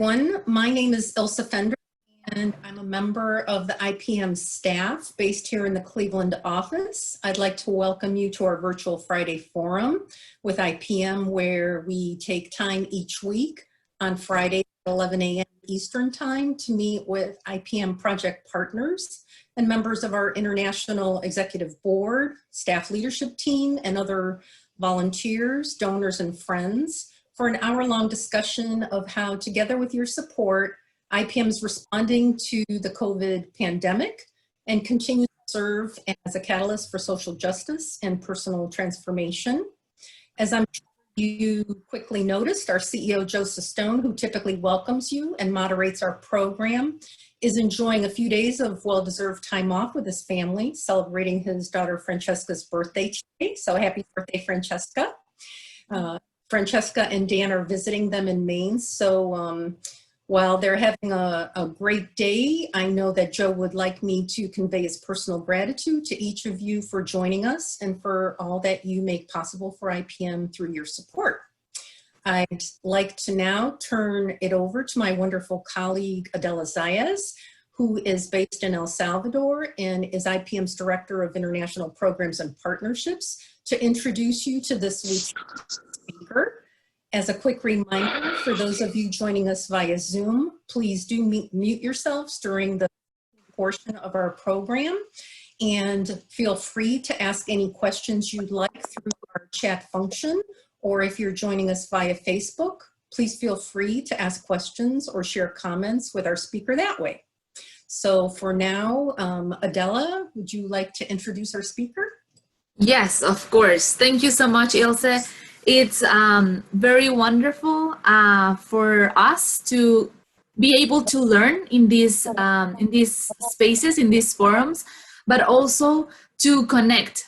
My name is Ilse Fender, and I'm a member of the IPM staff based here in the Cleveland office. I'd like to welcome you to our virtual Friday forum with IPM, where we take time each week on Friday at 11 a.m. Eastern Time to meet with IPM Project Partners and members of our International Executive Board, staff leadership team, and other volunteers, donors, and friends for an hour-long discussion of how, together with your support, IPM is responding to the COVID pandemic and continues to serve as a catalyst for social justice and personal transformation. As I'm sure you quickly noticed, our CEO Joe Cistone, who typically welcomes you and moderates our program, is enjoying a few days of well-deserved time off with his family, celebrating his daughter Francesca's birthday today. So happy birthday, Francesca. Francesca and Dan are visiting them in Maine. So while they're having a great day, I know that Joe would like me to convey his personal gratitude to each of you for joining us and for all that you make possible for IPM through your support. I'd like to now turn it over to my wonderful colleague, Adela Zayas, who is based in El Salvador and is IPM's Director of International Programs and Partnerships, to introduce you to this week's speaker. As a quick reminder, for those of you joining us via Zoom, please do mute yourselves during the portion of our program, and feel free to ask any questions you'd like through our chat function, or if you're joining us via Facebook, please feel free to ask questions or share comments with our speaker that way. So for now, Adela, would you like to introduce our speaker? Yes, of course. Thank you so much, Ilse. It's very wonderful for us to be able to learn in these spaces, in these forums, but also to connect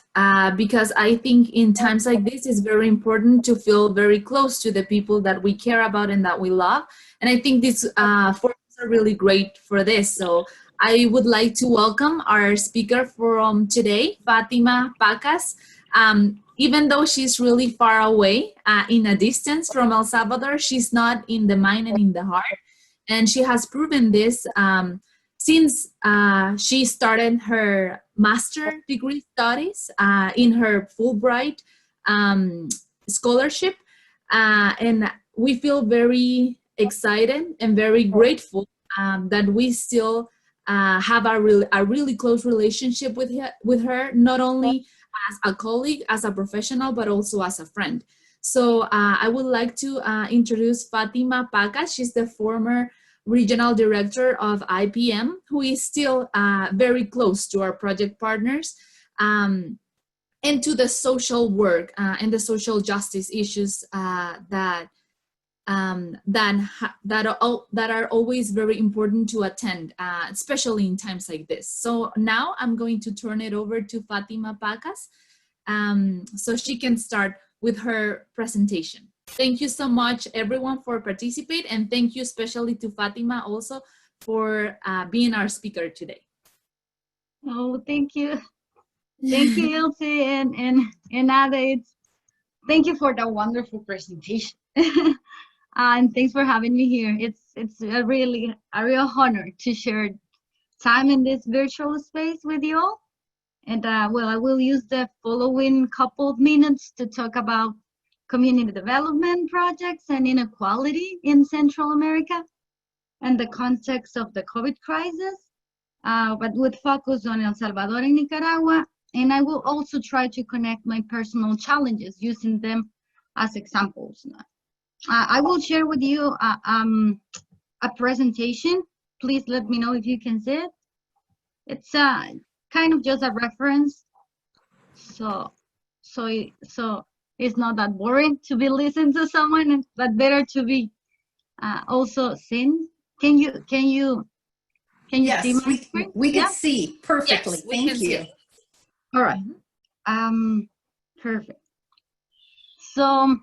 because I think in times like this, it's very important to feel very close to the people that we care about and that we love. And I think these forums are really great for this. So I would like to welcome our speaker from today, Fatima Pacas. Even though she's really far away in a distance from El Salvador, she's not in the mind and in the heart. And she has proven this since she started her master degree studies in her Fulbright scholarship. And we feel very excited and very grateful that we still have a really close relationship with her, not only as a colleague, as a professional, but also as a friend. So I would like to introduce Fatima Pacas. She's the former Regional Director of IPM, who is still very close to our project partners and to the social work and the social justice issues that are always very important to attend, especially in times like this. So now I'm going to turn it over to Fatima Pacas so she can start with her presentation. Thank you so much, everyone, for participating, and thank you especially to Fatima also for being our speaker today. Oh, thank you. Thank you, Ilse and Ada. Thank you for the wonderful presentation. And thanks for having me here. It's a real honor to share time in this virtual space with you all. And well, I will use the following couple of minutes to talk about community development projects and inequality in Central America and the context of the COVID crisis, but with focus on El Salvador and Nicaragua. And I will also try to connect my personal challenges using them as examples. I will share with you a presentation. Please let me know if you can see it. It's kind of just a reference, so it's not that boring to be listening to someone, but better to be also seen. Can you Yes, see my screen? We can see perfectly. Yes, Thank you. All right. Perfect. So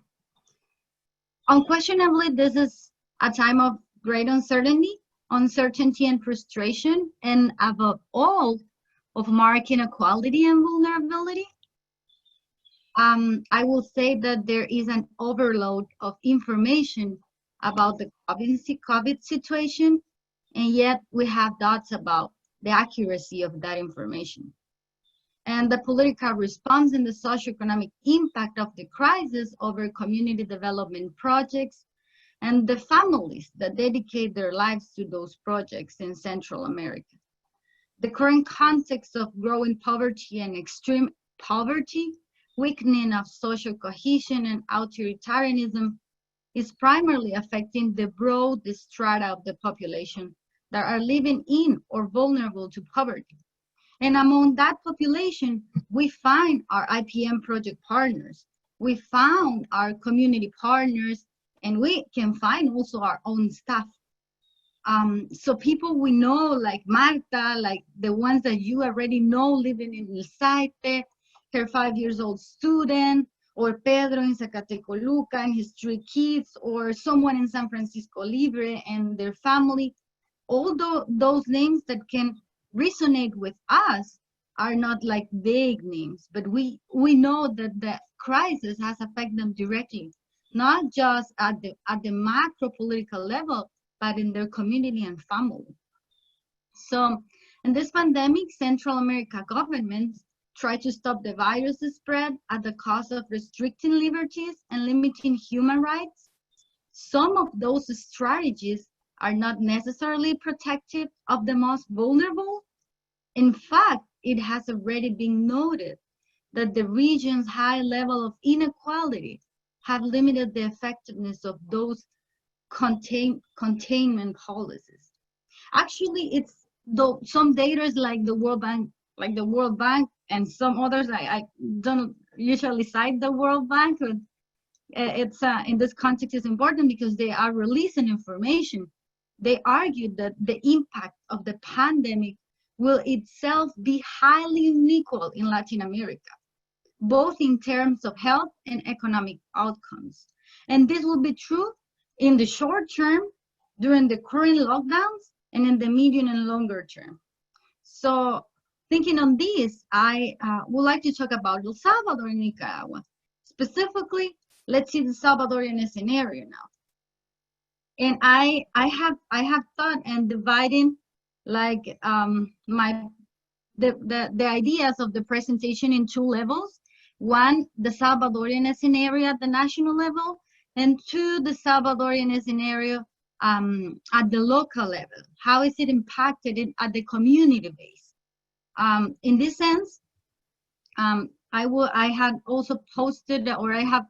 unquestionably, this is a time of great uncertainty and frustration, and above all, of marked inequality and vulnerability. I will say that there is an overload of information about the COVID situation, and yet we have doubts about the accuracy of that information. And the political response and the socioeconomic impact of the crisis over community development projects and the families that dedicate their lives to those projects in Central America. The current context of growing poverty and extreme poverty, weakening of social cohesion and authoritarianism is primarily affecting the broad strata of the population that are living in or vulnerable to poverty. And among that population, we find our IPM project partners, we found our community partners, and we can find also our own staff. So people we know, like Marta, like the ones that you already know living in El Saite, her 5-year-old student, or Pedro in Zacatecoluca and his 3 kids, or someone in San Francisco Libre and their family. Although those names that can resonate with us are not like vague names, but we know that the crisis has affected them directly, not just at the macro political level, but in their community and family. So in this pandemic, Central America governments try to stop the virus spread at the cost of restricting liberties and limiting human rights. Some of those strategies are not necessarily protective of the most vulnerable. In fact, it has already been noted that the region's high level of inequality have limited the effectiveness of those containment policies. Actually, it's though some data like the World Bank, and some others. I don't usually cite the World Bank, but it's in this context is important because they are releasing information. They argued that the impact of the pandemic will itself be highly unequal in Latin America, both in terms of health and economic outcomes. And this will be true in the short term, during the current lockdowns, and in the medium and longer term. So thinking on this, I would like to talk about El Salvador and Nicaragua. Specifically, let's see the Salvadorian scenario now. And I have thought and dividing like the ideas of the presentation in 2 levels. One, the Salvadorian scenario at the national level, and 2, the Salvadorian scenario at the local level. How is it impacted at the community base? In this sense, I had also posted, or I have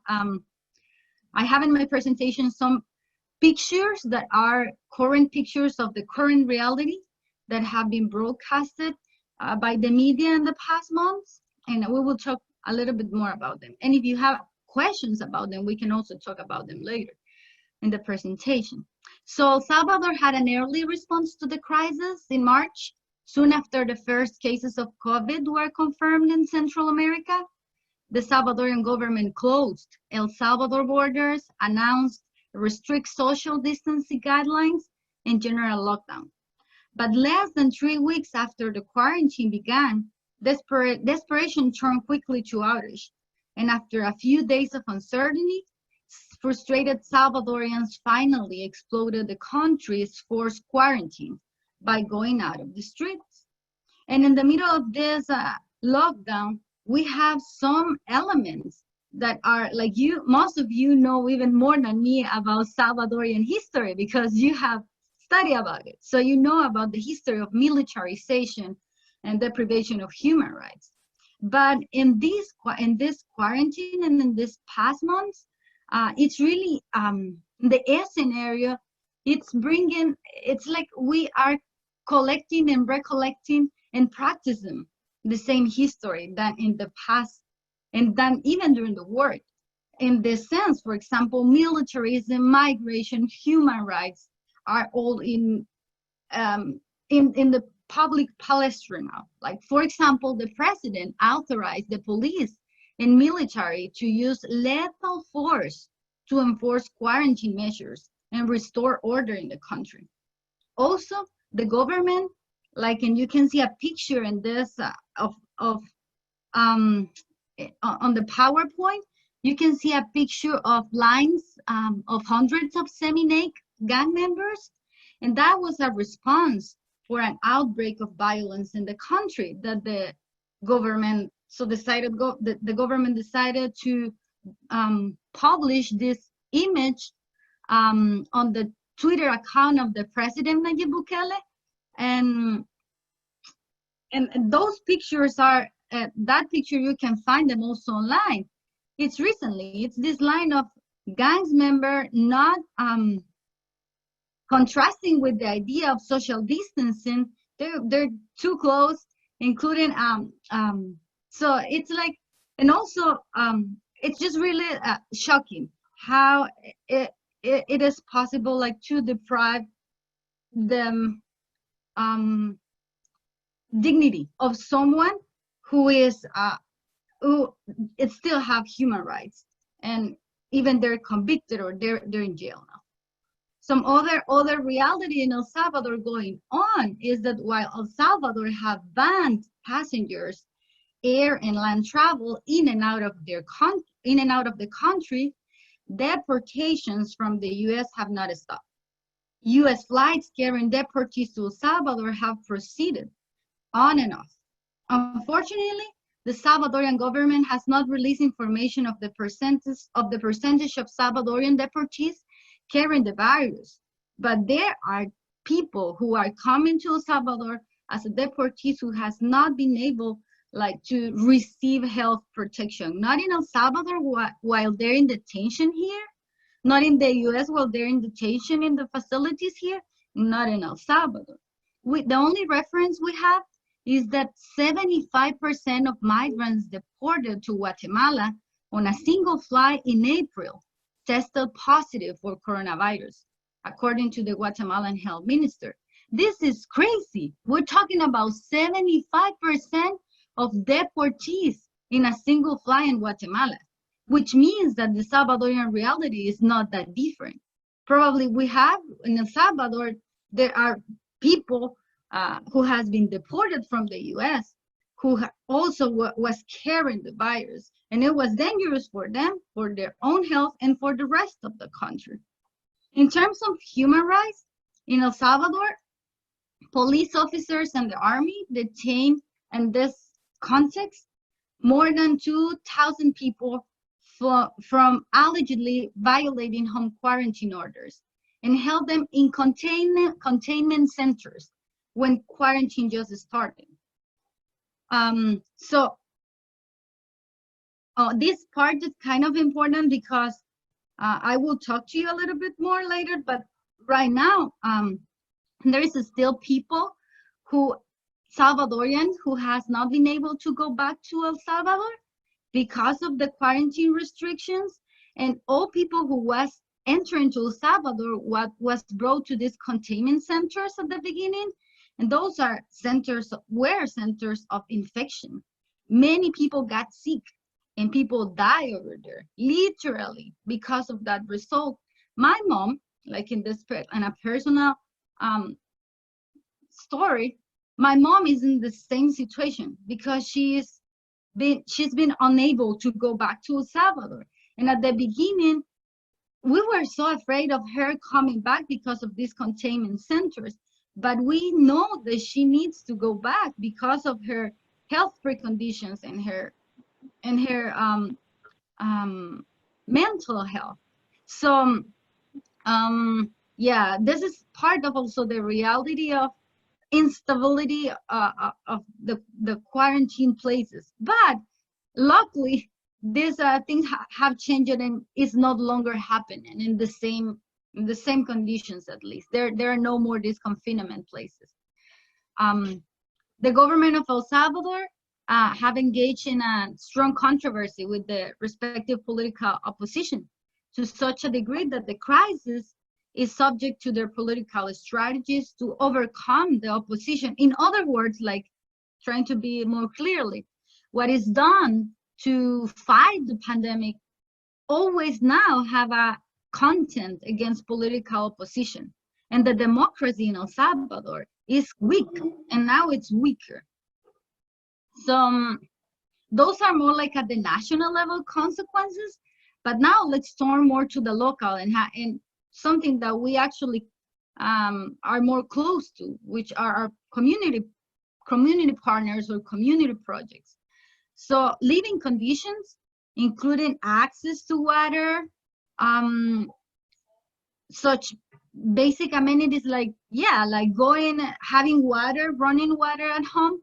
in my presentation some pictures that are current pictures of the current reality that have been broadcasted by the media in the past months, and we will talk a little bit more about them. And if you have questions about them, we can also talk about them later in the presentation. So Salvador had an early response to the crisis in March, soon after the first cases of COVID were confirmed in Central America. The Salvadorian government closed El Salvador borders, announced strict social distancing guidelines, and general lockdown. But less than 3 weeks after the quarantine began, desperation turned quickly to outrage. And after a few days of uncertainty, frustrated Salvadorians finally exploded the country's forced quarantine by going out of the streets. And in the middle of this lockdown, we have some elements that are like most of you know even more than me about Salvadorian history because you have studied about it. So you know about the history of militarization and deprivation of human rights. But in this quarantine and in this past months, it's really the A scenario. It's like we are collecting and recollecting and practicing the same history than in the past, and then even during the war. In this sense, for example, militarism, migration, human rights are all in the public palestra now. Like, for example, the president authorized the police and military to use lethal force to enforce quarantine measures and restore order in the country. Also, the government, like, and you can see a picture in this on the PowerPoint, you can see a picture of lines of hundreds of semi-naked gang members. And that was a response for an outbreak of violence in the country that the government the government decided to publish this image on the Twitter account of the president Nayib Bukele, and those pictures are that picture you can find them also online. It's this line of gangs member not contrasting with the idea of social distancing. They're too close, including so it's like, and also it's just really shocking how it is possible, like, to deprive them dignity of someone who is who it still have human rights, and even they're convicted or they're in jail now. Some other reality in El Salvador going on is that while El Salvador have banned passengers air and land travel in and out of the country, deportations from the U.S. have not stopped. U.S. flights carrying deportees to El Salvador have proceeded on and off. Unfortunately, the Salvadorian government has not released information of the percentage of Salvadorian deportees carrying the virus, but there are people who are coming to El Salvador as a deportees who has not been able, like, to receive health protection, not in El Salvador while they're in detention here, not in the U.S. while they're in detention in the facilities here, not in El Salvador. The only reference we have is that 75% of migrants deported to Guatemala on a single flight in April tested positive for coronavirus, according to the Guatemalan health minister. This is crazy. We're talking about 75% of deportees in a single flight in Guatemala, which means that the Salvadorian reality is not that different. Probably we have in El Salvador, there are people who has been deported from the U.S. who also was carrying the virus, and it was dangerous for them, for their own health, and for the rest of the country. In terms of human rights, in El Salvador, police officers and the army detained in this context more than 2,000 people from allegedly violating home quarantine orders and held them in containment centers when quarantine just started. This part is kind of important because I will talk to you a little bit more later, but right now there is still people Salvadorians who has not been able to go back to El Salvador because of the quarantine restrictions, and all people who was entering to El Salvador was brought to these containment centers at the beginning, and those are centers of infection. Many people got sick and people die over there, literally, because of that result. My mom, like in a personal story, my mom is in the same situation because she's been unable to go back to El Salvador. And at the beginning, we were so afraid of her coming back because of these containment centers. But we know that she needs to go back because of her health preconditions and her mental health. So yeah, this is part of also the reality of instability of the quarantine places. But luckily, these things have changed and is no longer happening in the same conditions. At least there are no more these confinement places. The government of El Salvador have engaged in a strong controversy with the respective political opposition to such a degree that the crisis is subject to their political strategies to overcome the opposition. In other words, like, trying to be more clearly, what is done to fight the pandemic always now have a content against political opposition. And the democracy in El Salvador is weak, and now it's weaker. So those are more like at the national level consequences. But now let's turn more to the local and something that we actually are more close to, which are our community partners or community projects. So living conditions, including access to water, such basic amenities like having water, running water at home,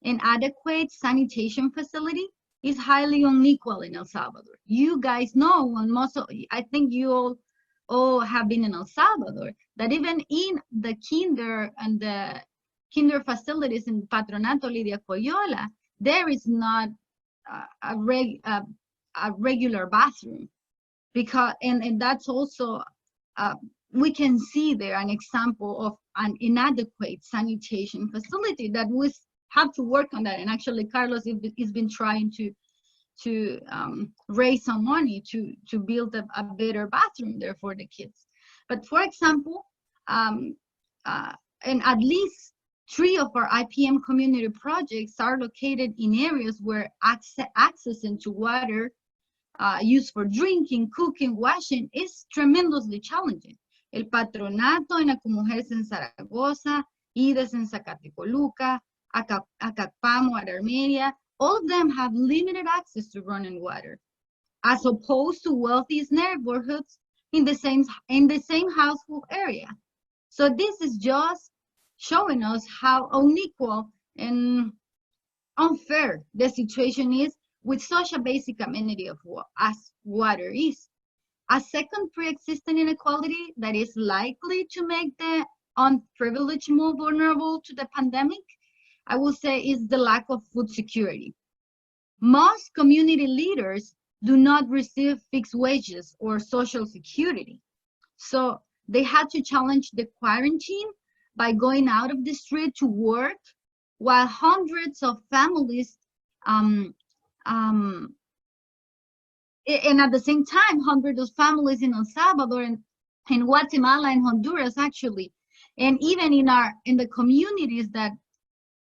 and adequate sanitation facility is highly unequal in El Salvador. You guys know, and I think you all have been in El Salvador, that even in the kinder and the kinder facilities in Patronato Lidia Coyola, there is not a regular bathroom, because and that's also we can see there an example of an inadequate sanitation facility that we have to work on that. And actually, Carlos has been trying to raise some money to build a better bathroom there for the kids. But for example, and at least 3 of our IPM community projects are located in areas where access into water used for drinking, cooking, washing is tremendously challenging. El Patronato en Acumujeres en Zaragoza, IDES en Zacatecoluca, Acapamo at Armenia, all of them have limited access to running water, as opposed to wealthy neighborhoods in the same household area. So this is just showing us how unequal and unfair the situation is with such a basic amenity as water is. A second pre-existing inequality that is likely to make the unprivileged more vulnerable to the pandemic, I will say, is the lack of food security. Most community leaders do not receive fixed wages or social security. So they had to challenge the quarantine by going out of the street to work, while hundreds of families and at the same time, hundreds of families in El Salvador and in Guatemala and Honduras, actually, and even in the communities that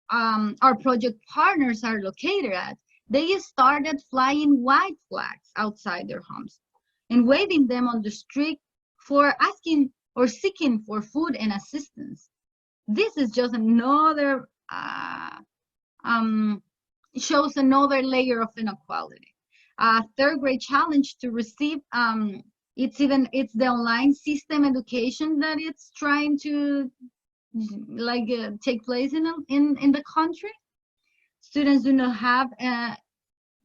our project partners are located at, they started flying white flags outside their homes and waving them on the street for asking or seeking for food and assistance. This is just another shows another layer of inequality. Third grade challenge to receive, it's the online system education that it's trying to take place in the country. Students do not have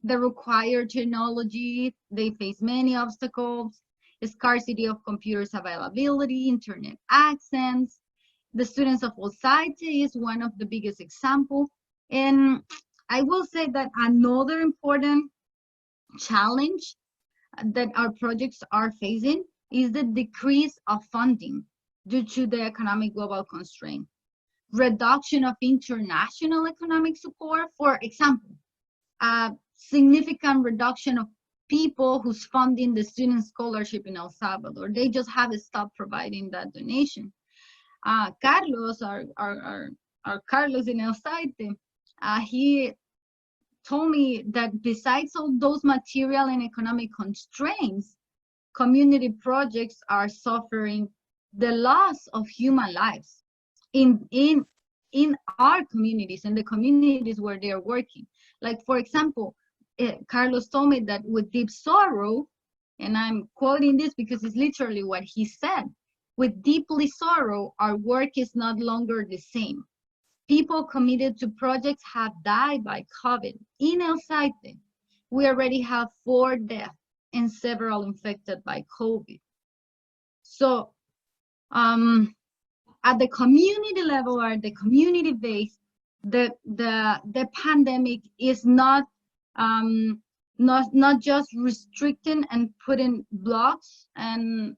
the required technology. They face many obstacles, the scarcity of computers availability, internet access. The students of all society is one of the biggest examples. And I will say that another important challenge that our projects are facing is the decrease of funding due to the economic global constraint. Reduction of international economic support, for example, a significant reduction of people who's funding the student scholarship in El Salvador. They just have stopped providing that donation. Carlos, our Carlos in El Saite, he told me that besides all those material and economic constraints, community projects are suffering the loss of human lives in our communities and the communities where they are working. Like, for example, Carlos told me that with deep sorrow, and I'm quoting this because it's literally what he said, with deeply sorrow, our work is not longer the same. People committed to projects have died by COVID. In El Saite, we already have 4 deaths and several infected by COVID. So at the community level or the community base, the pandemic is not just restricting and putting blocks and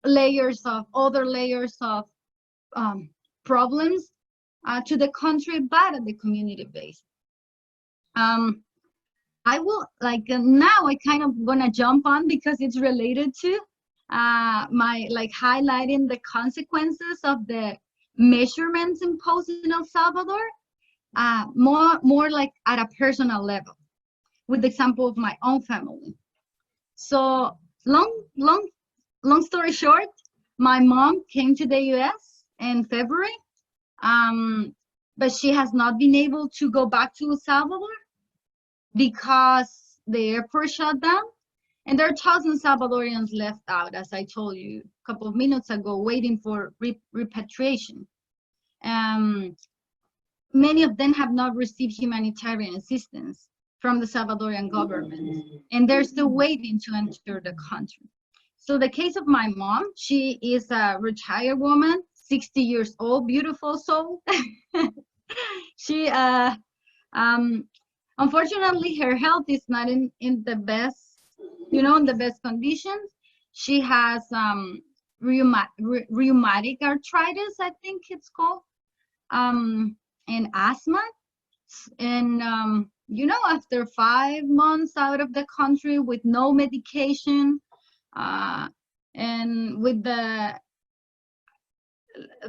other layers of problems to the country, but at the community base. I will now I kind of gonna jump on because it's related to my highlighting the consequences of the measurements imposed in El Salvador, more like at a personal level, with the example of my own family. So Long story short, my mom came to the US in February, but she has not been able to go back to El Salvador because the airport shut down. And there are thousands of Salvadorians left out, as I told you a couple of minutes ago, waiting for repatriation. Many of them have not received humanitarian assistance from the Salvadorian government, and they're still waiting to enter the country. So the case of my mom, she is a retired woman, 60 years old, beautiful soul. She, unfortunately, her health is not in the best, in the best conditions. She has rheumatic arthritis, I think it's called, and asthma. And, after 5 months out of the country with no medication, and with the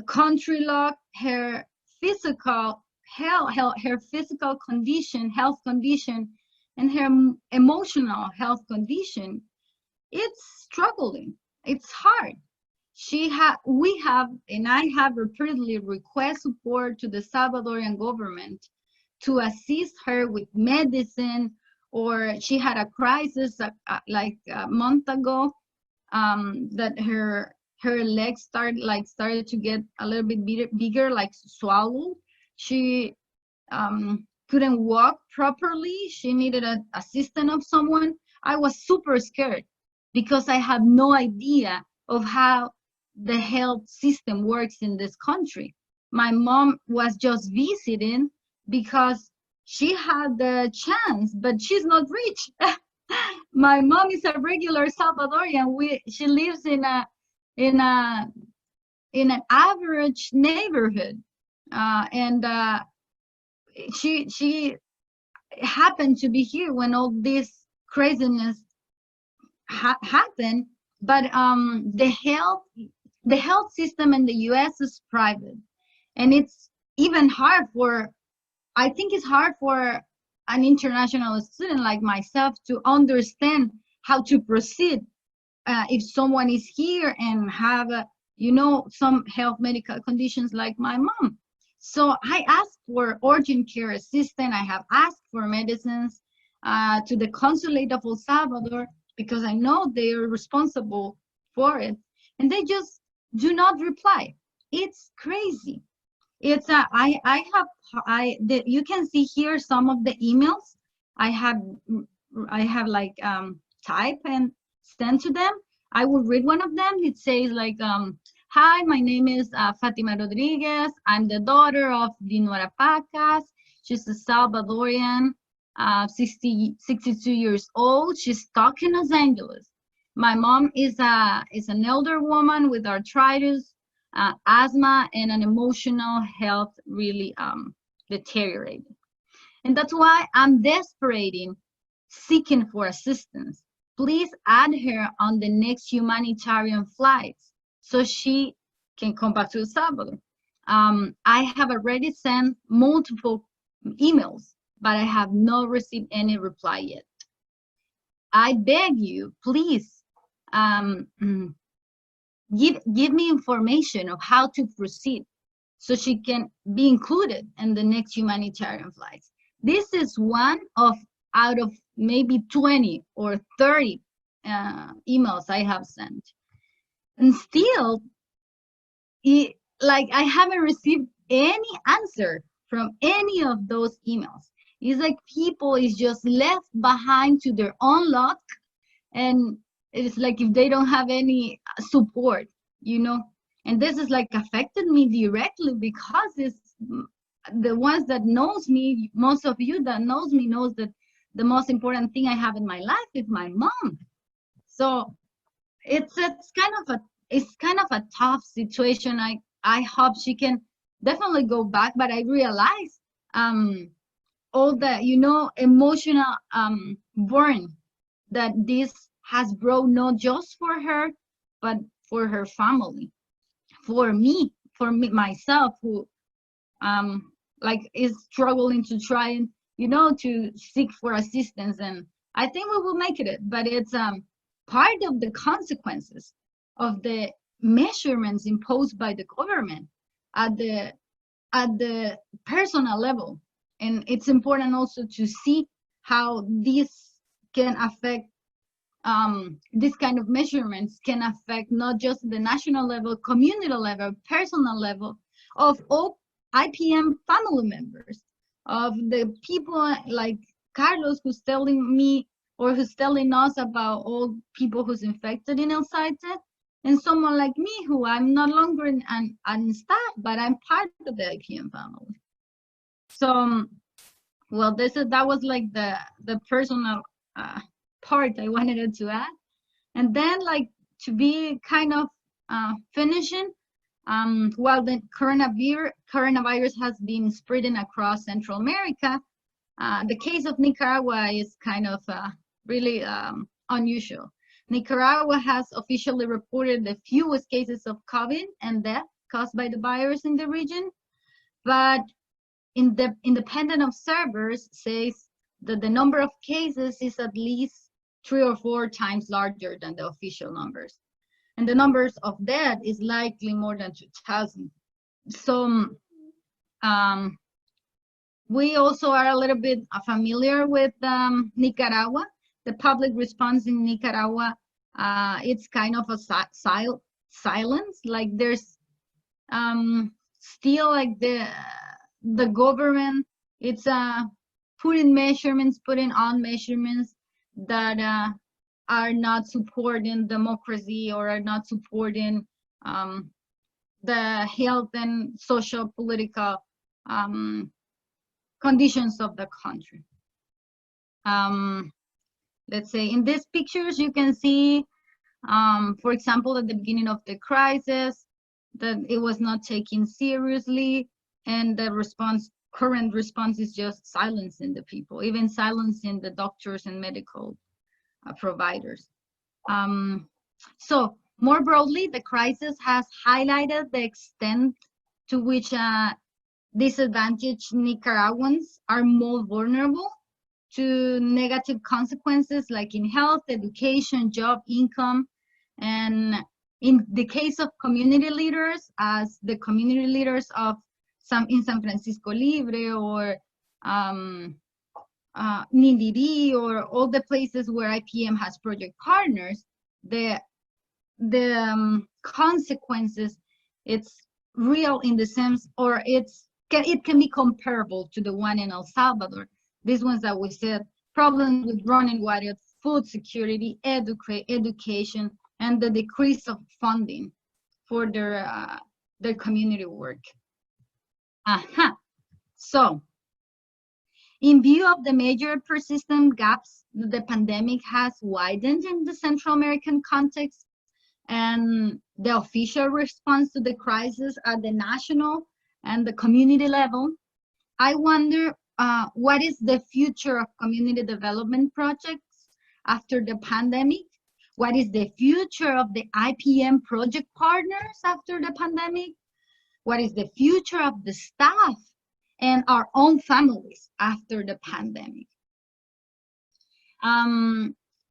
country lock, her physical health condition, and her emotional health condition, it's struggling. It's hard. And I have repeatedly requested support to the Salvadorian government to assist her with medicine, or she had a crisis like a month ago, that her legs started to get a little bit bigger, like swallowed. She couldn't walk properly. She needed an assistant of someone. I was super scared because I have no idea of how the health system works in this country. My mom was just visiting because she had the chance, but she's not rich. My mom is a regular Salvadorian. She lives in an average neighborhood, and she happened to be here when all this craziness happened. But the health system in the US is private, and it's even hard I think it's hard for an international student like myself to understand how to proceed if someone is here and have some health medical conditions like my mom. So I asked for urgent care assistance. I have asked for medicines to the consulate of El Salvador, because I know they are responsible for it, and they just do not reply. It's crazy. It's you can see here some of the emails I have like type and send to them. I will read one of them. It says like, hi, my name is Fatima Rodriguez. I'm the daughter of Dinora Pacas. She's a Salvadorian, 62 years old. She's stuck in Los Angeles. My mom is an elder woman with arthritis, asthma, and an emotional health really deteriorated. And that's why I'm desperately seeking for assistance. Please add her on the next humanitarian flights so she can come back to El Salvador. I have already sent multiple emails, but I have not received any reply yet. I beg you, please, give me information of how to proceed so she can be included in the next humanitarian flights. This is one out of maybe 20 or 30 emails I have sent. And still, I haven't received any answer from any of those emails. It's like people is just left behind to their own luck, and it's like if they don't have any support, and this is like affected me directly, because it's the ones that knows me, most of you that knows me knows that the most important thing I have in my life is my mom. So it's kind of a tough situation. I hope she can definitely go back, but I realize all the emotional burn that this has brought, not just for her but for her family, for me myself, who is struggling to try and to seek for assistance. And I think we will make it, but it's part of the consequences of the measurements imposed by the government at the personal level. And it's important also to see how this can affect, this kind of measurements can affect not just the national level, community level, personal level of all IPM family members, of the people like Carlos, who's telling me or who's telling us about all people who's infected in El Saite, and someone like me who I'm no longer on staff, but I'm part of the IPM family. So, well, that was like the personal part I wanted to add. And then, like, to be kind of finishing, while the coronavirus has been spreading across Central America, the case of Nicaragua is kind of really unusual. Nicaragua has officially reported the fewest cases of COVID and death caused by the virus in the region, but independent observers says that the number of cases is at least 3 or 4 times larger than the official numbers. And the numbers of death is likely more than 2,000. So we also are a little bit familiar with Nicaragua. The public response in Nicaragua, it's kind of a silence. Like there's still like the government, it's putting on measurements that are not supporting democracy or are not supporting the health and social political conditions of the country. Let's say in these pictures you can see, for example, at the beginning of the crisis, that it was not taken seriously, and the current response is just silencing the people, even silencing the doctors and medical providers. So more broadly, the crisis has highlighted the extent to which disadvantaged Nicaraguans are more vulnerable to negative consequences, like in health, education, job, income. And in the case of community leaders, as the community leaders of in San Francisco Libre or Nindiri, or all the places where IPM has project partners, the consequences, it's real in the sense, or it can be comparable to the one in El Salvador. These ones that we said, problems with running water, food security, education, and the decrease of funding for their community work. So, in view of the major persistent gaps that the pandemic has widened in the Central American context, and the official response to the crisis at the national and the community level, I wonder what is the future of community development projects after the pandemic? What is the future of the IPM Project Partners after the pandemic? What is the future of the staff and our own families after the pandemic?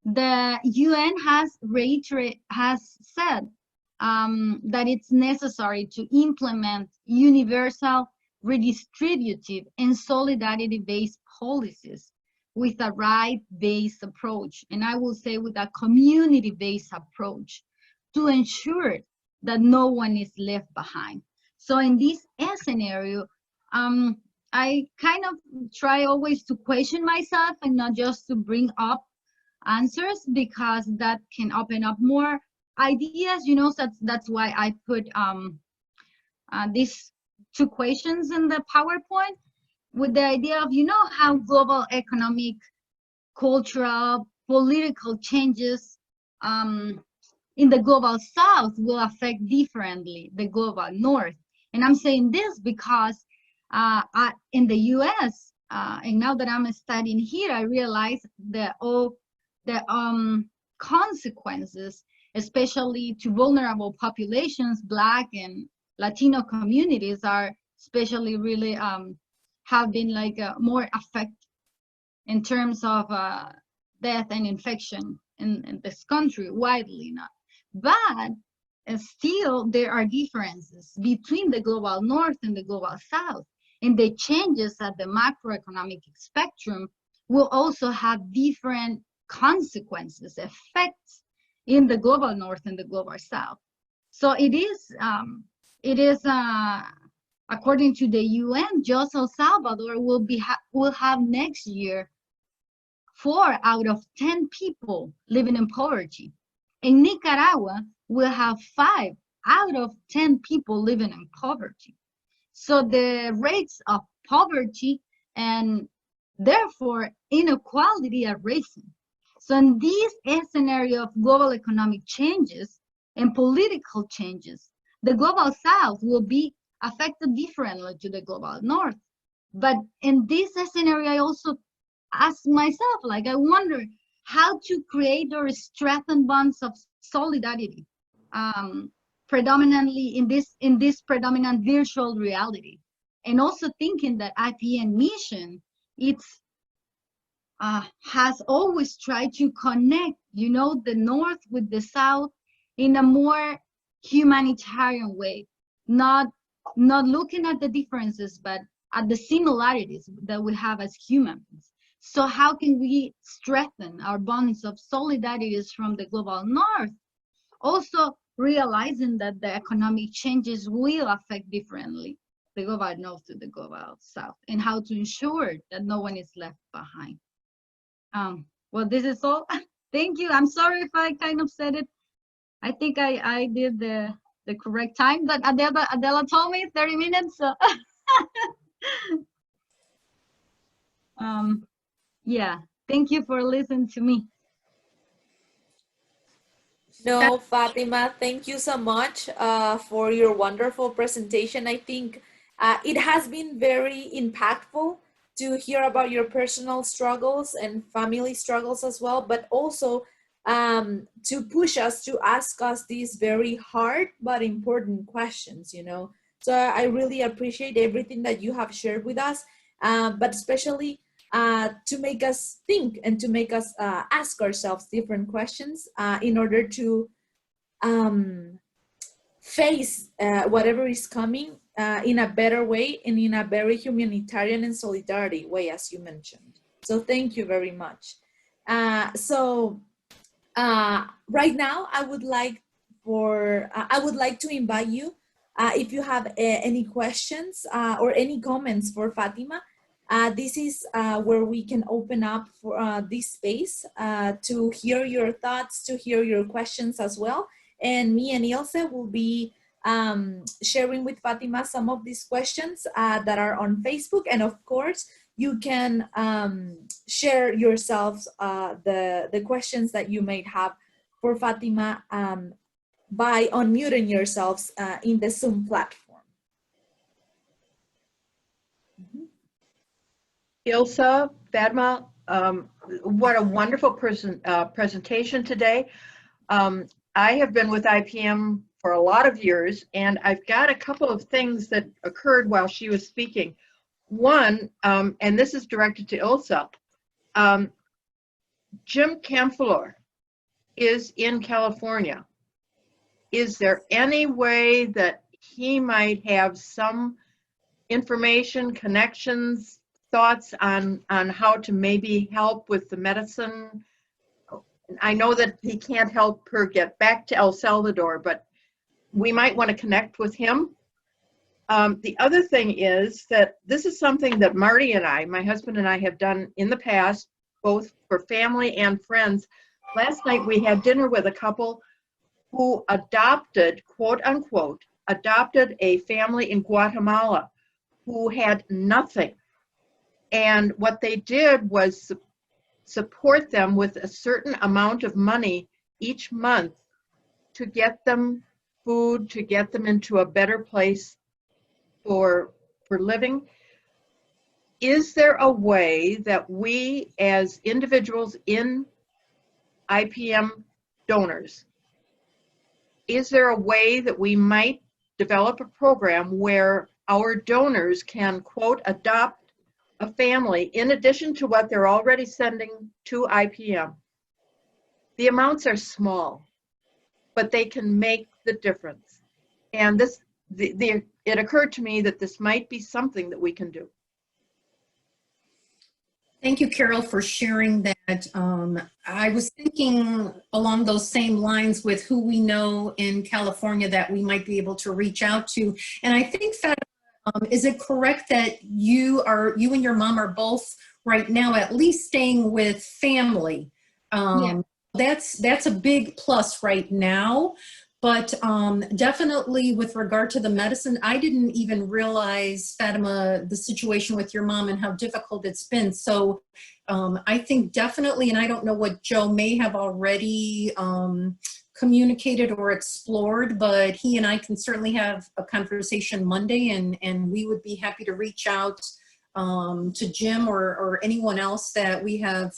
The UN has said that it's necessary to implement universal, redistributive, and solidarity-based policies with a right-based approach, and I will say with a community-based approach, to ensure that no one is left behind. So in this scenario, I kind of try always to question myself and not just to bring up answers, because that can open up more ideas, you know. So that's why I put these 2 questions in the PowerPoint, with the idea of, you know, how global economic, cultural, political changes in the global south will affect differently the global north. And I'm saying this because in the US, and now that I'm studying here, I realize that all the consequences, especially to vulnerable populations, Black and Latino communities, are especially really have been like more affected in terms of death and infection in this country, widely not. But still, there are differences between the global north and the global south. And the changes at the macroeconomic spectrum will also have different consequences, effects in the global north and the global south. So it is according to the UN, just El Salvador will have next year 4 out of 10 people living in poverty. In Nicaragua, we'll have 5 out of 10 people living in poverty. So the rates of poverty and therefore inequality are rising. So in this scenario of global economic changes and political changes, the global south will be affected differently to the global north. But in this scenario, I also ask myself, like, I wonder how to create or strengthen bonds of solidarity, predominantly in this predominant virtual reality. And also thinking that IPM mission, has always tried to connect, the North with the South in a more humanitarian way, not looking at the differences, but at the similarities that we have as humans. So how can we strengthen our bonds of solidarities from the global North? Also realizing that the economic changes will affect differently the global North to the global South, and how to ensure that no one is left behind. Well, this is all. Thank you. I'm sorry if I kind of said it. I think I did the correct time, but Adela told me 30 minutes. So yeah, thank you for listening to me. No, Fatima, thank you so much for your wonderful presentation. I think it has been very impactful to hear about your personal struggles and family struggles as well, but also to push us to ask us these very hard but important questions, So I really appreciate everything that you have shared with us, but especially to make us think and to make us ask ourselves different questions in order to face whatever is coming in a better way and in a very humanitarian and solidarity way, as you mentioned. So thank you very much. Right now, I would like to invite you, if you have any questions or any comments for Fatima. This is where we can open up for this space to hear your thoughts, to hear your questions as well. And me and Ilse will be sharing with Fatima some of these questions that are on Facebook. And of course, you can share yourselves the questions that you might have for Fatima by unmuting yourselves in the Zoom platform. Ilse, Fatima, what a wonderful presentation today. I have been with IPM for a lot of years, and I've got a couple of things that occurred while she was speaking. One, and this is directed to Ilse, Jim Campfleur is in California. Is there any way that he might have some information, connections, thoughts on how to maybe help with the medicine? I know that he can't help her get back to El Salvador, but we might want to connect with him. The other thing is that this is something that Marty and I, my husband and I, have done in the past, both for family and friends. Last night we had dinner with a couple who adopted, quote unquote, adopted a family in Guatemala who had nothing. And what they did was support them with a certain amount of money each month to get them food, to get them into a better place for living. Is there a way that we as individuals in IPM donors, is there a way that we might develop a program where our donors can, quote, adopt a family in addition to what they're already sending to IPM? the amounts are small, but they can make the difference. And it occurred to me that this might be something that we can do. Thank you, Carol, for sharing that. I was thinking along those same lines with who we know in California that we might be able to reach out to. And I think, Fatima, is it correct that you and your mom are both right now at least staying with family? Yeah. That's a big plus right now. But definitely with regard to the medicine, I didn't even realize, Fatima, the situation with your mom and how difficult it's been. So I think definitely, and I don't know what Joe may have already communicated or explored, but he and I can certainly have a conversation Monday, and we would be happy to reach out to Jim or anyone else that we have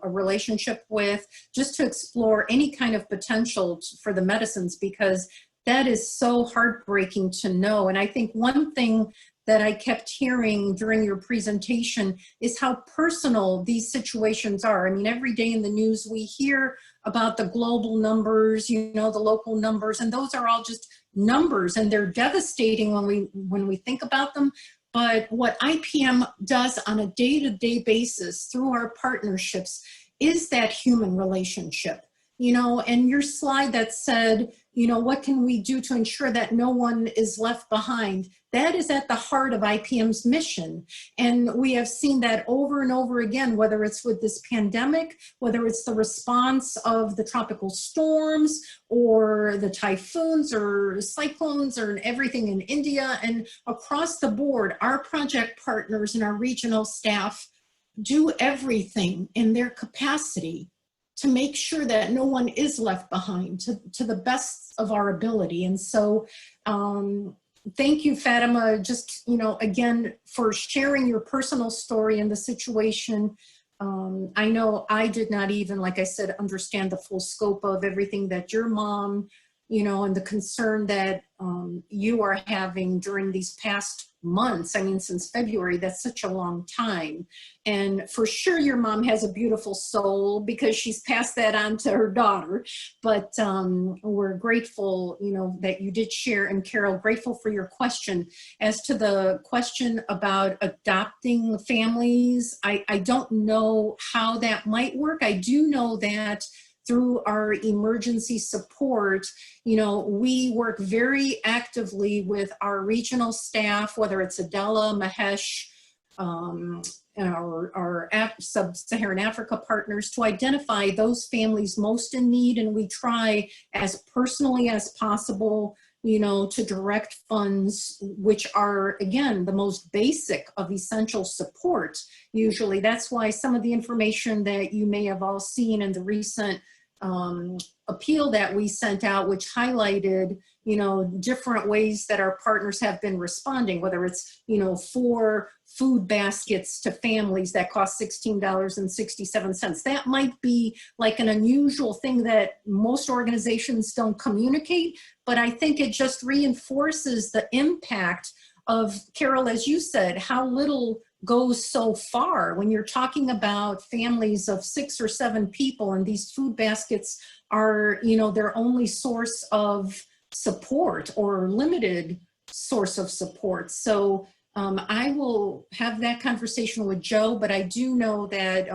a relationship with, just to explore any kind of potential for the medicines, because that is so heartbreaking to know. And I think one thing that I kept hearing during your presentation is how personal these situations are. I mean, every day in the news we hear about the global numbers, you know, the local numbers, and those are all just numbers, and they're devastating when we think about them. But what IPM does on a day-to-day basis through our partnerships is that human relationship. You know, and your slide that said, you know, what can we do to ensure that no one is left behind? That is at the heart of IPM's mission. And we have seen that over and over again, whether it's with this pandemic, whether it's the response of the tropical storms or the typhoons or cyclones or everything in India and across the board, our project partners and our regional staff do everything in their capacity to make sure that no one is left behind to the best of our ability. And so thank you, Fatima, just, you know, again, for sharing your personal story and the situation. I know I did not even, like I said, understand the full scope of everything that your mom, you know, and the concern that you are having during these past months. I mean, since February, that's such a long time. And for sure, your mom has a beautiful soul because she's passed that on to her daughter. But we're grateful, you know, that you did share. And Carol, grateful for your question. As to the question about adopting families, I don't know how that might work. I do know that through our emergency support, you know, we work very actively with our regional staff, whether it's Adela, Mahesh, and our Sub-Saharan Africa partners, to identify those families most in need. And we try as personally as possible, you know, to direct funds, which are, again, the most basic of essential support. Usually that's why some of the information that you may have all seen in the recent appeal that we sent out, which highlighted, you know, different ways that our partners have been responding, whether it's, you know, 4 food baskets to families that cost $16.67. That might be like an unusual thing that most organizations don't communicate, but I think it just reinforces the impact of, Carol, as you said, how little goes so far when you're talking about families of 6 or 7 people, and these food baskets are, you know, their only source of support or limited source of support. So I will have that conversation with Joe, but I do know that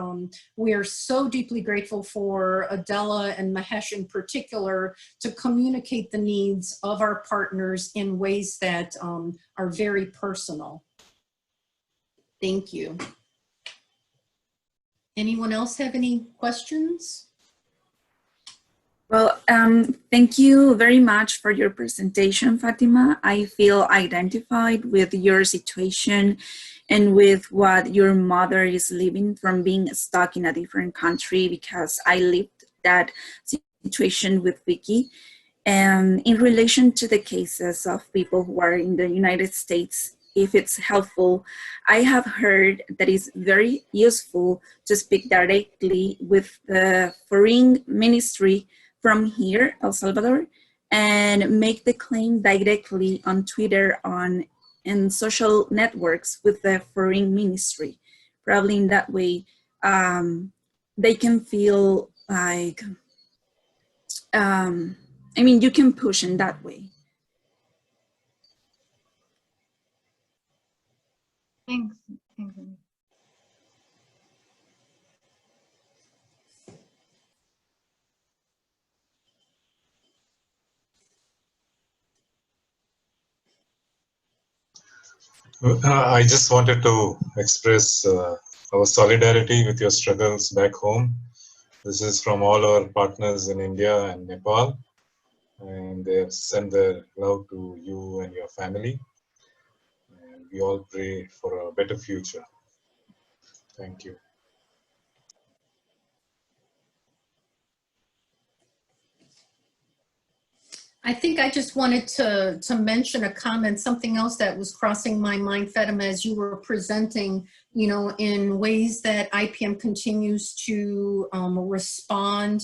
we are so deeply grateful for Adela and Mahesh in particular to communicate the needs of our partners in ways that are very personal. Thank you. Anyone else have any questions? Well, thank you very much for your presentation, Fatima. I feel identified with your situation and with what your mother is living from being stuck in a different country, because I lived that situation with Vicky. And in relation to the cases of people who are in the United States, if it's helpful, I have heard that it's very useful to speak directly with the foreign ministry from here, El Salvador, and make the claim directly on Twitter and social networks with the foreign ministry. Probably in that way, they can feel like I mean, you can push in that way. Thanks. Thanks. I just wanted to express our solidarity with your struggles back home. This is from all our partners in India and Nepal, and they have sent their love to you and your family. And we all pray for a better future. Thank you. I think I just wanted to mention a comment, something else that was crossing my mind, Fatima, as you were presenting, you know, in ways that IPM continues to respond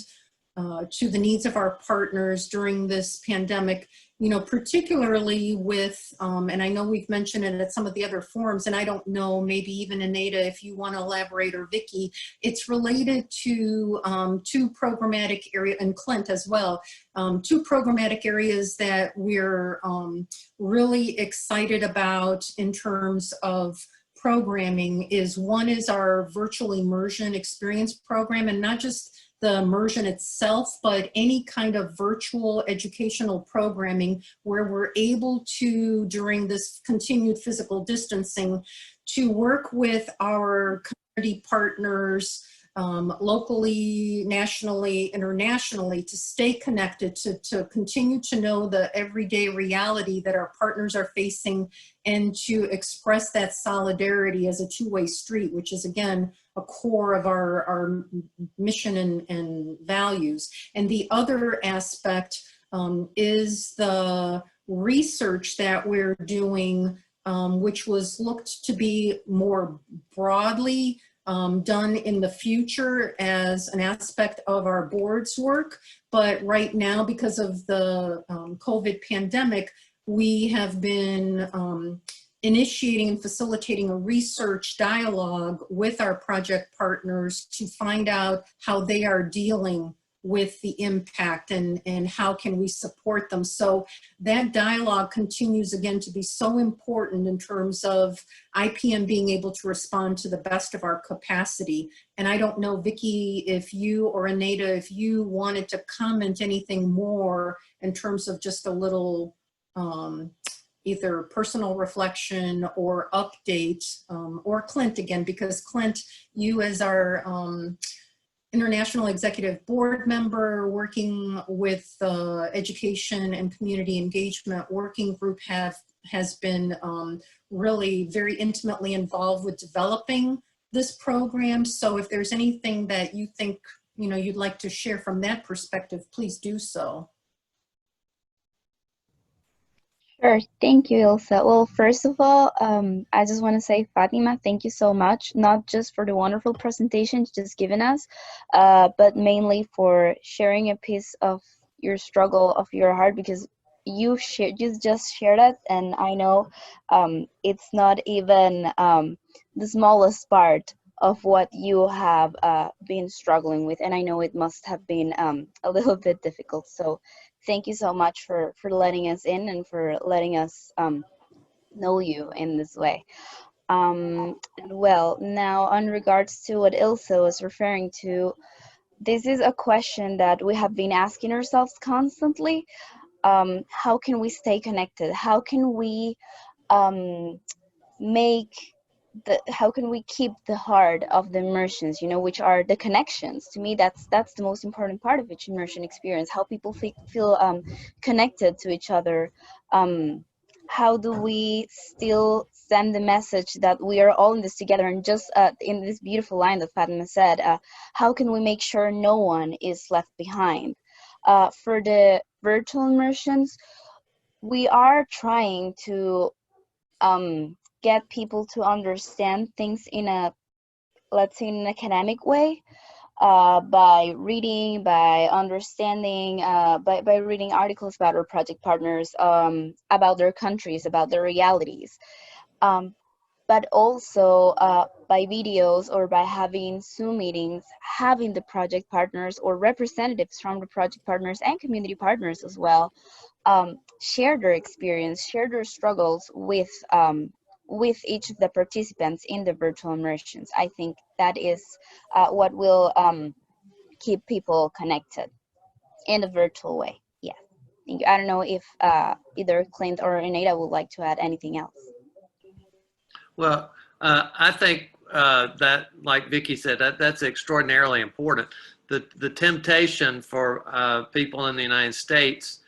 to the needs of our partners during this pandemic, you know, particularly with, and I know we've mentioned it at some of the other forums, and I don't know, maybe even Anita, if you want to elaborate, or Vicky, it's related to two programmatic areas, and Clint as well, two programmatic areas that we're really excited about in terms of programming. Is one is our virtual immersion experience program, and not just the immersion itself, but any kind of virtual educational programming where we're able to, during this continued physical distancing, to work with our community partners locally, nationally, internationally, to stay connected, to continue to know the everyday reality that our partners are facing, and to express that solidarity as a two-way street, which is, again, a core of our mission and values. And the other aspect is the research that we're doing, which was looked to be more broadly done in the future as an aspect of our board's work. But right now, because of the COVID pandemic, we have been initiating and facilitating a research dialogue with our project partners to find out how they are dealing with the impact, and how can we support them. So that dialogue continues, again, to be so important in terms of IPM being able to respond to the best of our capacity. And I don't know, Vicky, if you or Anita, if you wanted to comment anything more in terms of just a little either personal reflection or update, or Clint again, because Clint, you as our International Executive Board member working with the Education and Community Engagement Working Group has been really very intimately involved with developing this program. So if there's anything that you think, you know, you'd like to share from that perspective, please do so. Sure. Thank you, Ilsa. Well, first of all, I just want to say, Fatima, thank you so much, not just for the wonderful presentation you just given us, but mainly for sharing a piece of your struggle, of your heart, because you just shared it, and I know it's not even the smallest part of what you have been struggling with, and I know it must have been a little bit difficult. So thank you so much for letting us in and for letting us know you in this way. Well, now on regards to what Ilse was referring to, this is a question that we have been asking ourselves constantly. How can we stay connected? How can we how can we keep the heart of the immersions, you know, which are the connections? To me, that's the most important part of each immersion experience, how people feel connected to each other. How do we still send the message that we are all in this together? And just in this beautiful line that Fatima said, how can we make sure no one is left behind? For the virtual immersions, we are trying to get people to understand things in a, let's say, in an academic way, by reading, by understanding, by reading articles about our project partners, about their countries, about their realities. but also by videos or by having Zoom meetings, having the project partners or representatives from the project partners and community partners as well share their experience, share their struggles with each of the participants in the virtual immersions. I think that is what will keep people connected in a virtual way. Yeah, thank you. I don't know if either Clint or Anita would like to add anything else. Well, I think that, like Vicki said, that's extraordinarily important. The temptation for people in the United States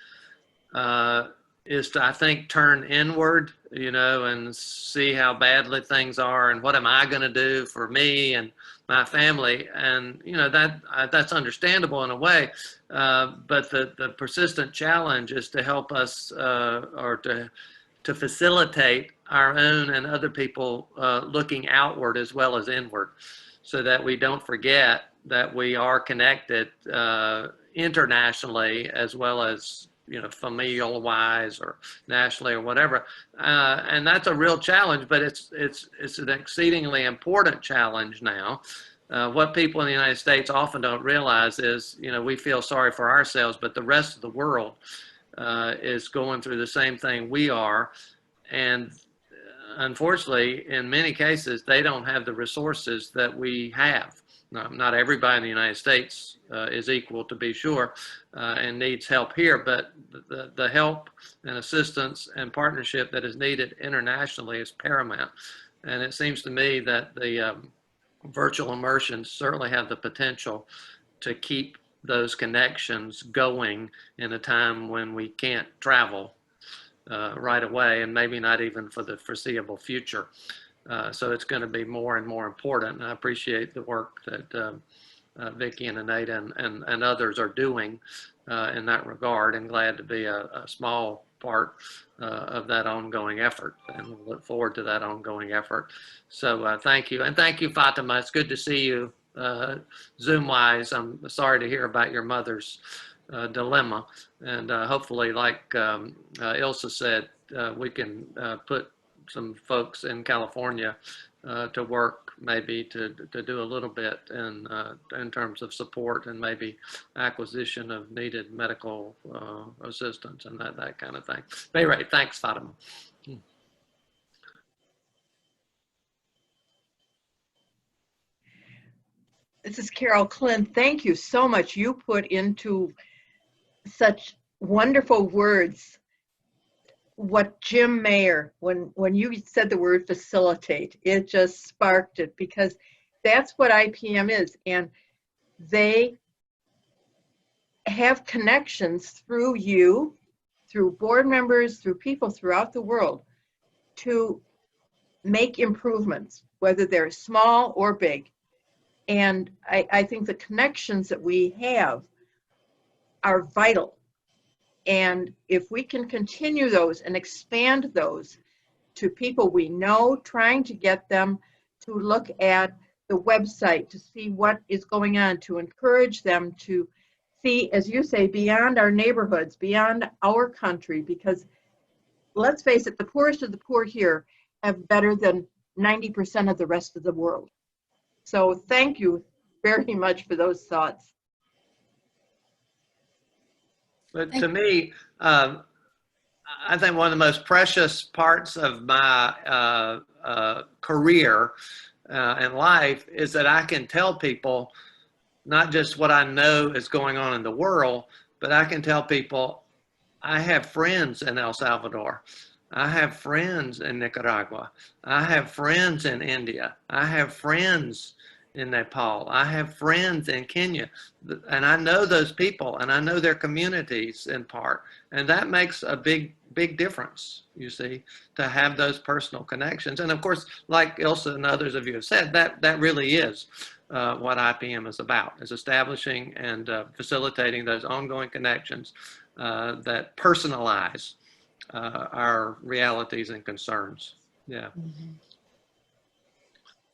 is to, I think, turn inward, you know, and see how badly things are and what am I going to do for me and my family. And, you know, that's understandable in a way. But the persistent challenge is to help us or to facilitate our own and other people looking outward as well as inward, so that we don't forget that we are connected internationally as well as, you know, familial wise or nationally or whatever. And that's a real challenge, but it's an exceedingly important challenge now. What people in the United States often don't realize is, you know, we feel sorry for ourselves, but the rest of the world is going through the same thing we are. And unfortunately, in many cases, they don't have the resources that we have. Not everybody in the United States is equal, to be sure, and needs help here, but the help and assistance and partnership that is needed internationally is paramount. And it seems to me that the virtual immersions certainly have the potential to keep those connections going in a time when we can't travel right away, and maybe not even for the foreseeable future. So it's going to be more and more important. And I appreciate the work that Vicki and Anita and others are doing in that regard, and glad to be a small part of that ongoing effort, and we'll look forward to that ongoing effort. So thank you. And thank you, Fatima. It's good to see you Zoom-wise. I'm sorry to hear about your mother's dilemma. And hopefully, like Ilse said, we can put some folks in California to work, maybe to do a little bit in terms of support and maybe acquisition of needed medical assistance and that kind of thing. Anyway, thanks, Fatima. This is Carol Clint. Thank you so much. You put into such wonderful words what Jim Mayer, when you said the word facilitate, it just sparked it, because that's what IPM is. And they have connections through you, through board members, through people throughout the world to make improvements, whether they're small or big. And I think the connections that we have are vital. And if we can continue those and expand those to people we know, trying to get them to look at the website, to see what is going on, to encourage them to see, as you say, beyond our neighborhoods, beyond our country, because let's face it, the poorest of the poor here have better than 90% of the rest of the world. So thank you very much for those thoughts. But to me, I think one of the most precious parts of my career and life is that I can tell people not just what I know is going on in the world, but I can tell people I have friends in El Salvador. I have friends in Nicaragua. I have friends in India. I have friends in Nepal. I have friends in Kenya, and I know those people, and I know their communities in part, and that makes a big difference, you see, to have those personal connections. And of course, like Ilse and others of you have said, that really is what IPM is about, is establishing and facilitating those ongoing connections that personalize our realities and concerns. Yeah. Mm-hmm.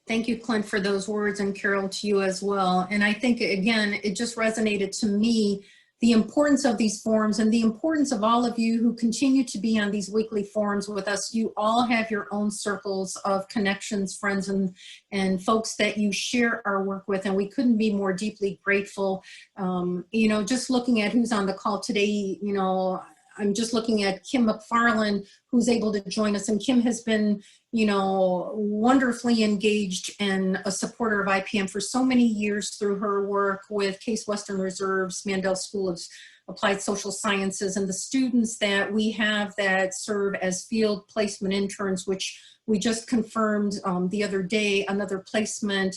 Thank you, Clint, for those words, and Carol, to you as well. And I think, again, it just resonated to me the importance of these forums and the importance of all of you who continue to be on these weekly forums with us. You all have your own circles of connections, friends, and folks that you share our work with, and we couldn't be more deeply grateful. You know, just looking at who's on the call today, you know, I'm just looking at Kim McFarland, who's able to join us, and Kim has been, you know, wonderfully engaged and a supporter of IPM for so many years through her work with Case Western Reserve's Mandel School of Applied Social Sciences, and the students that we have that serve as field placement interns, which we just confirmed the other day, another placement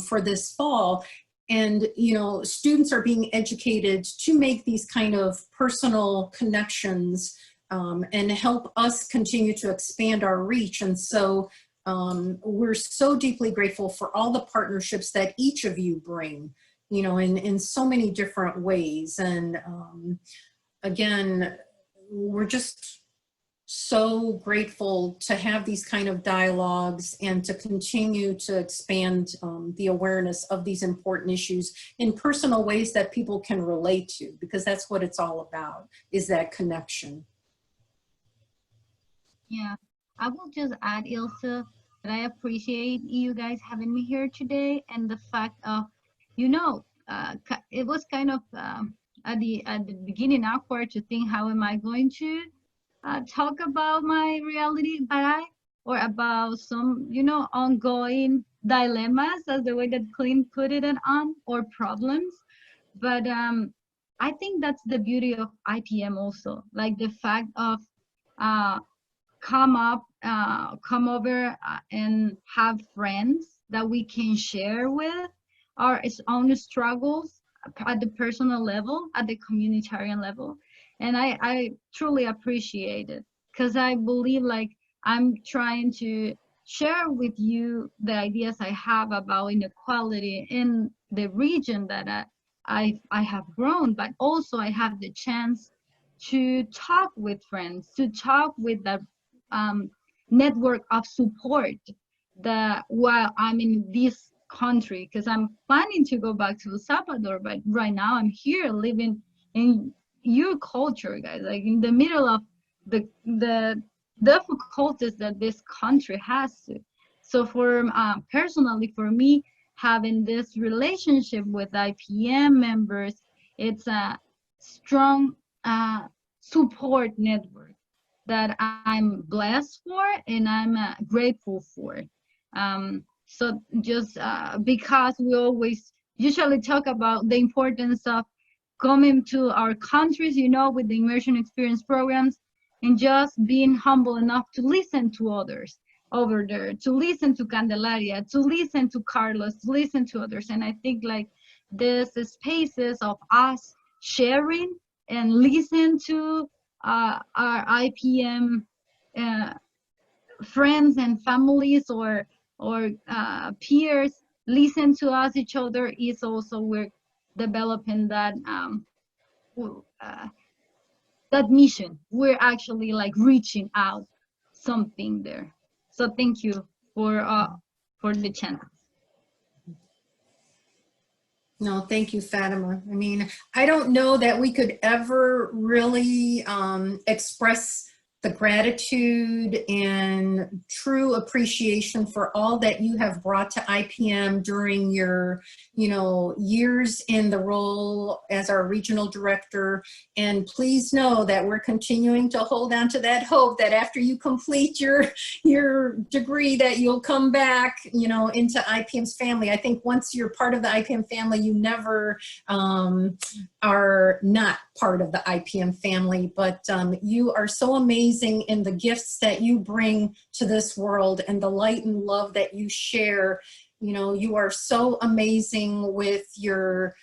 for this fall. And, you know, students are being educated to make these kind of personal connections and help us continue to expand our reach. And so we're so deeply grateful for all the partnerships that each of you bring, you know, in so many different ways. And again, we're just so grateful to have these kind of dialogues and to continue to expand the awareness of these important issues in personal ways that people can relate to, because that's what it's all about, is that connection. Yeah, I will just add, Ilse, that I appreciate you guys having me here today, and the fact of, you know, it was kind of at the beginning awkward to think, how am I going to talk about my reality, or about some, you know, ongoing dilemmas, as the way that Clint put it on, or problems. But I think that's the beauty of IPM also, like the fact of come over and have friends that we can share with our own struggles at the personal level, at the communitarian level. And I truly appreciate it, because I believe, like, I'm trying to share with you the ideas I have about inequality in the region that I have grown, but also I have the chance to talk with friends, to talk with the network of support that while I'm in this country, because I'm planning to go back to El Salvador, but right now I'm here living in your culture, guys, like in the middle of the difficulties that this country has. So for personally, for me, having this relationship with IPM members, it's a strong support network that I'm blessed for and I'm grateful for. So just because we always usually talk about the importance of coming to our countries, you know, with the immersion experience programs, and just being humble enough to listen to others over there, to listen to Candelaria, to listen to Carlos, to listen to others. And I think, like, there's the spaces of us sharing and listen to our IPM friends and families or peers, listen to us, each other, is also we're developing that that mission. We're actually like reaching out something there. So thank you for the chance. No, thank you, Fatima. I mean, I don't know that we could ever really express the gratitude and true appreciation for all that you have brought to IPM during your, you know, years in the role as our regional director. And please know that we're continuing to hold on to that hope that after you complete your degree, that you'll come back, you know, into IPM's family. I think once you're part of the IPM family, you never are not part of the IPM family, but you are so amazing in the gifts that you bring to this world and the light and love that you share. You know, you are so amazing with your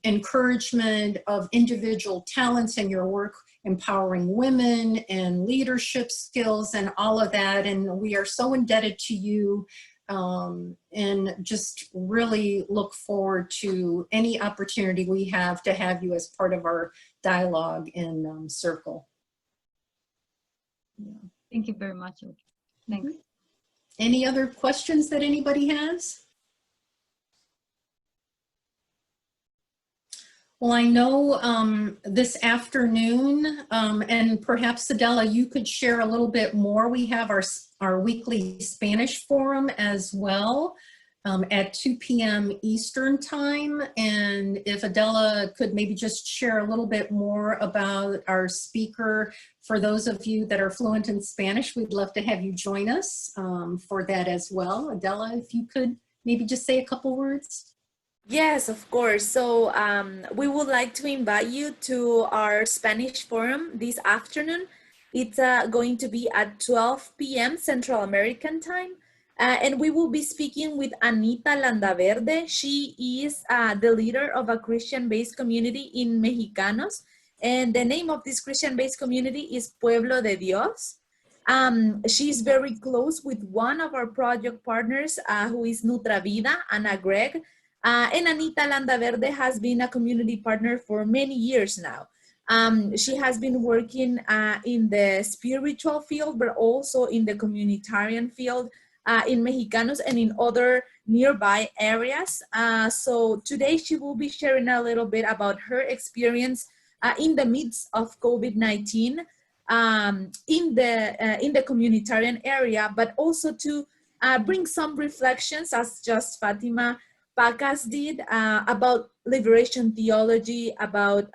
encouragement of individual talents and your work empowering women and leadership skills and all of that. And we are so indebted to you. And just really look forward to any opportunity we have to have you as part of our dialogue and circle. Yeah. Thank you very much. Thanks. Any other questions that anybody has? Well, I know this afternoon, and perhaps Adela, you could share a little bit more. We have our weekly Spanish forum as well at 2 p.m. Eastern time. And if Adela could maybe just share a little bit more about our speaker, for those of you that are fluent in Spanish, we'd love to have you join us for that as well. Adela, if you could maybe just say a couple words. Yes, of course. So we would like to invite you to our Spanish forum this afternoon. It's going to be at 12 p.m. Central American time. And we will be speaking with Anita Landaverde. She is the leader of a Christian-based community in Mexicanos. And the name of this Christian-based community is Pueblo de Dios. She's very close with one of our project partners, who is Nutra Vida, Ana Greg. And Anita Landaverde has been a community partner for many years now. She has been working in the spiritual field, but also in the communitarian field in Mexicanos and in other nearby areas. So today she will be sharing a little bit about her experience in the midst of COVID-19 in the communitarian area, but also to bring some reflections, as just Fatima Pacas did, about liberation theology, about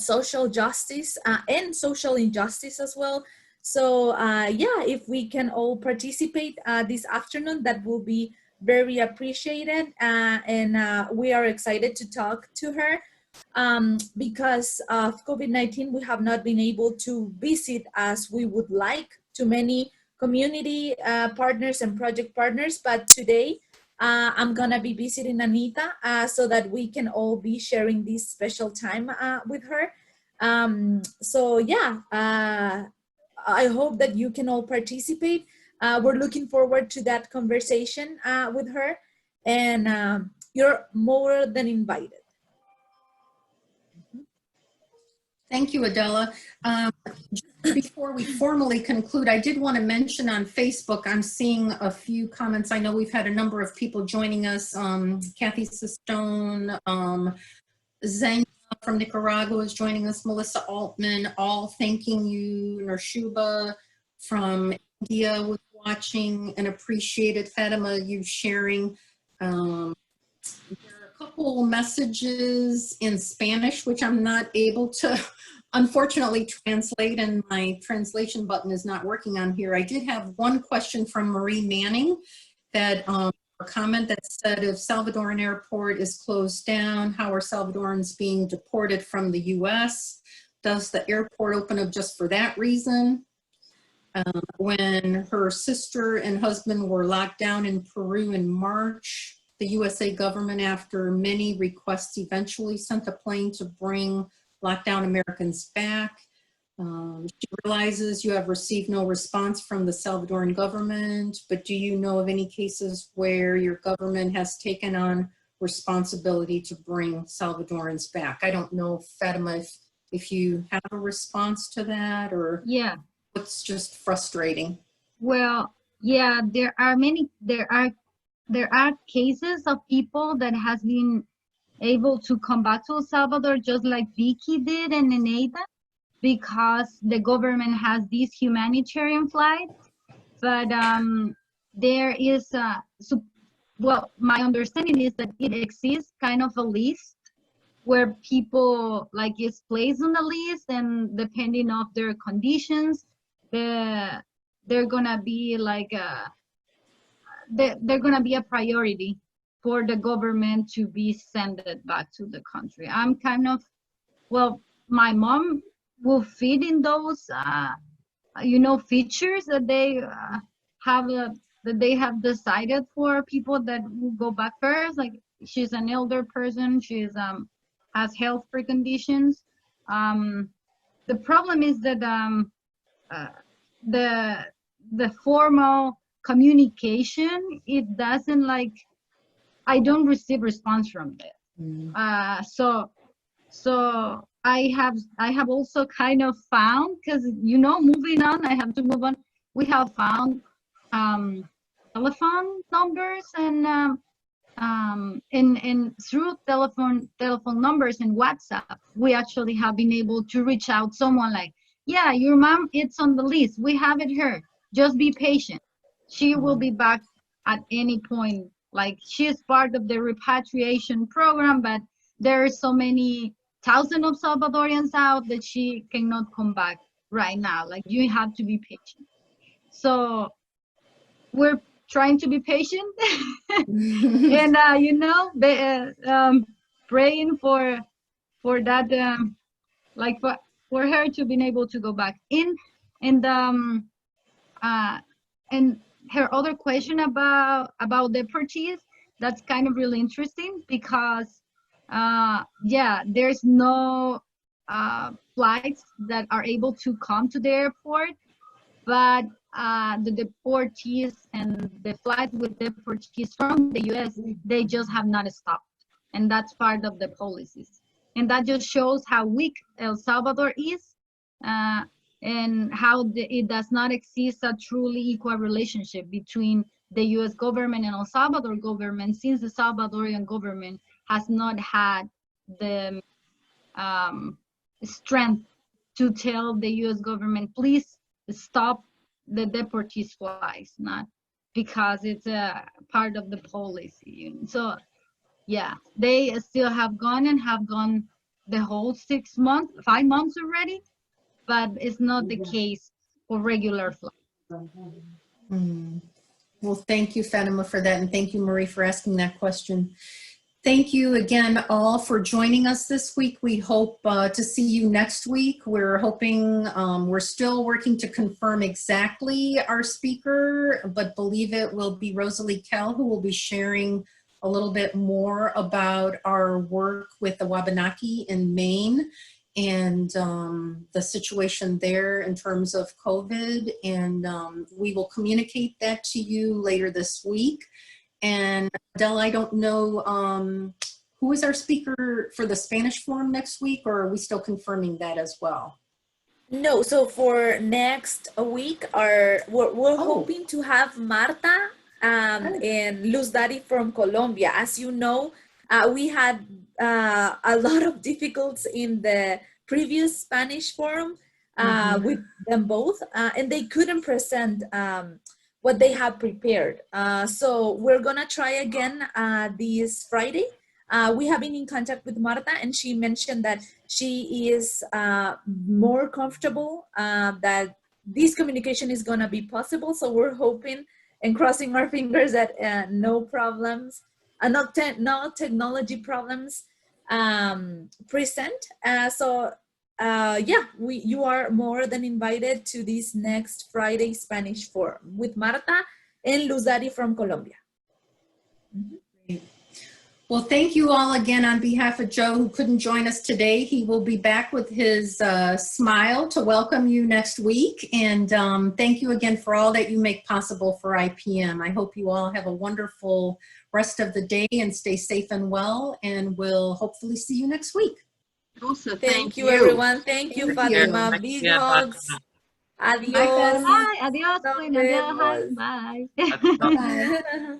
social justice and social injustice as well. So yeah, if we can all participate this afternoon, that will be very appreciated. And we are excited to talk to her. Because of COVID-19, we have not been able to visit as we would like to many community partners and project partners, but today, I'm gonna be visiting Anita so that we can all be sharing this special time with her. So yeah, I hope that you can all participate. We're looking forward to that conversation with her, and you're more than invited. Thank you, Adela. Just before we formally conclude, I did want to mention on Facebook, I'm seeing a few comments. I know we've had a number of people joining us. Kathy Cistone, Zenya from Nicaragua is joining us, Melissa Altman, all thanking you. Nershuba from India was watching and appreciated. Fatima, you sharing. There are a couple messages in Spanish, which I'm not able to unfortunately translate, and my translation button is not working on here. I did have one question from Marie Manning, that a comment that said, if Salvadoran airport is closed down, how are Salvadorans being deported from the US? Does the airport open up just for that reason? When her sister and husband were locked down in Peru in March, the USA government, after many requests, eventually sent a plane to bring lockdown Americans back. She realizes you have received no response from the Salvadoran government, but do you know of any cases where your government has taken on responsibility to bring Salvadorans back? I don't know, Fatima, if you have a response to that, or Yeah. it's just frustrating. Well, yeah, there are cases of people that has been able to come back to El Salvador, just like Vicky did and Neneida, because the government has these humanitarian flights. But there is, well, my understanding is that it exists kind of a list where people like is placed on the list, and depending of their conditions, they're gonna be like they're gonna be a priority for the government to be sent back to the country. I'm kind of, well, my mom will fit in those, features that they have decided for people that will go back first. Like, she's an elder person, she's has health preconditions. The problem is that the formal communication, it doesn't like, I don't receive response from it. So I have also kind of found, because moving on, I have to move on. We have found telephone numbers and and through telephone numbers and WhatsApp, we actually have been able to reach out someone like, yeah, your mom, it's on the list. We have it here. Just be patient. She will be back at any point. Like, she is part of the repatriation program, but there are so many thousands of Salvadorians out that she cannot come back right now. Like, you have to be patient. So we're trying to be patient and praying for that, like for her to be able to go back in. And her other question about deportees, that's kind of really interesting because there's no flights that are able to come to the airport, but the deportees and the flights with deportees from the US, they just have not stopped. And that's part of the policies. And that just shows how weak El Salvador is and how it does not exist a truly equal relationship between the US government and El Salvador government, since the Salvadorian government has not had the strength to tell the US government, please stop the deportees flights, not because it's a part of the policy. So yeah, they still have gone the whole 5 months already, but it's not the case for regular flights. Well, thank you, Fatima, for that. And thank you, Marie, for asking that question. Thank you again all for joining us this week. We hope to see you next week. We're hoping, we're still working to confirm exactly our speaker, but believe it will be Rosalie Kell, who will be sharing a little bit more about our work with the Wabanaki in Maine and the situation there in terms of COVID. And we will communicate that to you later this week. And Adele, I don't know, who is our speaker for the Spanish forum next week, or are we still confirming that as well? No, so for next week, we're hoping to have Marta and Luz Dari from Colombia. As you know, we had a lot of difficulties in the previous Spanish forum with them both, and they couldn't present what they have prepared. So we're gonna try again this Friday. We have been in contact with Marta, and she mentioned that she is more comfortable, that this communication is gonna be possible. So we're hoping and crossing our fingers that no problems, no technology problems present. You are more than invited to this next Friday Spanish forum with Marta and Luz Dari from Colombia. Great. Well, thank you all again on behalf of Joe, who couldn't join us today. He will be back with his smile to welcome you next week. And thank you again for all that you make possible for IPM. I hope you all have a wonderful rest of the day and stay safe and well, and we'll hopefully see you next week. Elsa, Thank you, everyone. Thank you, Fatima. Big hugs. Adios. Bye. Adios. Bye. Bye. Bye.